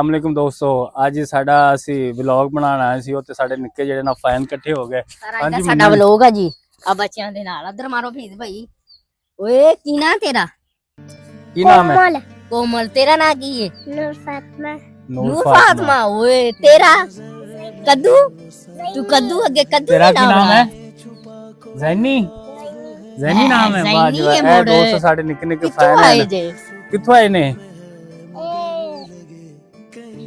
अस्सलामुअलैकुम दोस्तों, आज साडा असी व्लॉग बनाना आए सी ते साडे निक्के जेडे ना फैन इकट्ठे हो गए। हां जी साडा व्लॉग है जी आ बच्चों दे नाल इधर मारो फीस भाई। ओए की ना तेरा की नाम है? कोमल। तेरा ना की है? नूर फातिमा। नूर फातिमा। ओए तेरा कद्दू। तू कद्दू अगे कद्दू तेरा की नाम नाम है? जैनी। जैनी नाम है। वाह जी वाह, ए दोस्त साडे निक्के निक्के फैन हैं। कित्थों आए ने?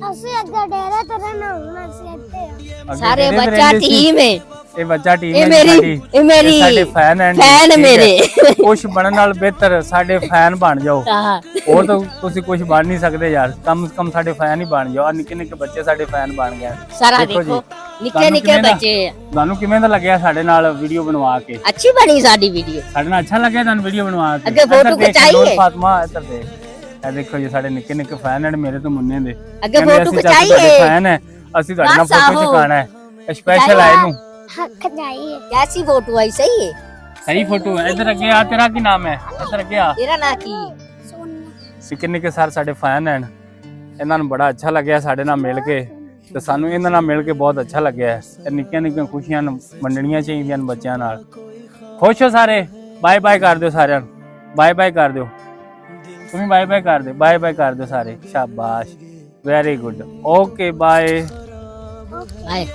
ਅਸੀਂ ਅੱਗੇ ਡੇਰੇ ਤੇ ਰਹਿਣਾ ਹੁਣ ਅਸੀਂ ਇੱਥੇ सारे बच्चा टीम है। ਇਹ ਬੱਚਾ ਟੀਮ ये ਹੈ मेरी ये मेरी ਸਾਡੇ ਫੈਨ ਹੈ फैन मेरे। ਕੁਝ ਬਣਨ ਨਾਲ ਬਿਹਤਰ ਸਾਡੇ ਫੈਨ ਬਣ ਜਾਓ। हां ਹੋਰ ਤਾਂ ਤੁਸੀਂ ਕੁਝ ਬਣ ਨਹੀਂ ਸਕਦੇ ਯਾਰ, ਕਮ ਸੇ ਕਮ ਸਾਡੇ ਫੈਨ ਹੀ ਬਣ ਜਾਓ। ਨਿੱਕੇ ਨਿੱਕੇ ਬੱਚੇ ਸਾਡੇ ਫੈਨ ਬਣ ਗਏ। सारा देखो निक्के निक्के बच्चे। ਤੁਹਾਨੂੰ ਕਿਵੇਂ ਦਾ ਲੱਗਿਆ ਸਾਡੇ ਨਾਲ ਵੀਡੀਓ ਬਣਵਾ ਕੇ? अच्छी बनी साडी वीडियो। ਸਾਡੇ ਨਾਲ ਅੱਛਾ ਲੱਗਿਆ ਤੁਹਾਨੂੰ ਵੀਡੀਓ ਬਣਵਾ ਕੇ? ਅੱਗੇ photo ਖਿਚਾਈ ਹੈ। ਫਾਤਮਾ ਇੱਧਰ ਦੇ, ਇਹ ਦੇਖੋ ਜੀ ਸਾਡੇ ਨਿੱਕੇ ਨਿੱਕੇ ਫੈਨ ਨੇ ਮੇਰੇ ਤੋਂ ਮੁੰਨੇ ਦੇ। ਅੱਗੇ ਕਹਿੰਦੇ photo ਅਸੀਂ ਤਾਂ ਖਿਚਾਈ ਤੁਹਾਡੇ ਹੈ। ਫੈਨ ਹੈ, ਅਸੀਂ ਤੁਹਾਡੇ ਨਾਲ ਬਸ ਫੋਟੋ ਆਹੋ। ਖਿਚਾਣਾ ਹੈ। ਸਪੈਸ਼ਲ ਆਏ ਨੂੰ ਹੱਕ ਜਾਈਏ। कैसी फोटो आई सही है? सही फोटो है। इधर अगे आ, तेरा की नाम है? इधर अगे आ। तेरा ना की ਨਿੱਕੇ ਨਿੱਕੇ ਸਰ ਸਾਡੇ ਫੈਨ ਹਨ। ਇਹਨਾਂ ਨੂੰ ਬੜਾ ਅੱਛਾ ਲੱਗਿਆ ਸਾਡੇ ਨਾਲ ਮਿਲ ਕੇ ਤੇ ਸਾਨੂੰ ਇਹਨਾਂ ਨਾਲ ਮਿਲ ਕੇ ਬਹੁਤ ਅੱਛਾ ਲੱਗਿਆ। ਇਹ ਨਿੱਕੀਆਂ ਨਿੱਕੀਆਂ ਖੁਸ਼ੀਆਂ ਨੂੰ ਵੰਡਣੀਆਂ ਚਾਹੀਦੀਆਂ ਨੇ ਬੱਚਿਆਂ ਨਾਲ। ਖੁਸ਼ ਹੋ ਸਾਰੇ? ਬਾਏ ਬਾਏ ਕਰ ਦਿਓ ਸਾਰਿਆਂ ਨੂੰ, ਬਾਏ ਬਾਏ ਕਰ ਦਿਓ। ਤੁਸੀਂ ਬਾਏ ਬਾਏ ਕਰ ਦਿਓ, ਬਾਏ ਬਾਏ ਕਰ ਦਿਓ ਸਾਰੇ। ਸ਼ਾਬਾਸ਼, very good, okay bye. Bye.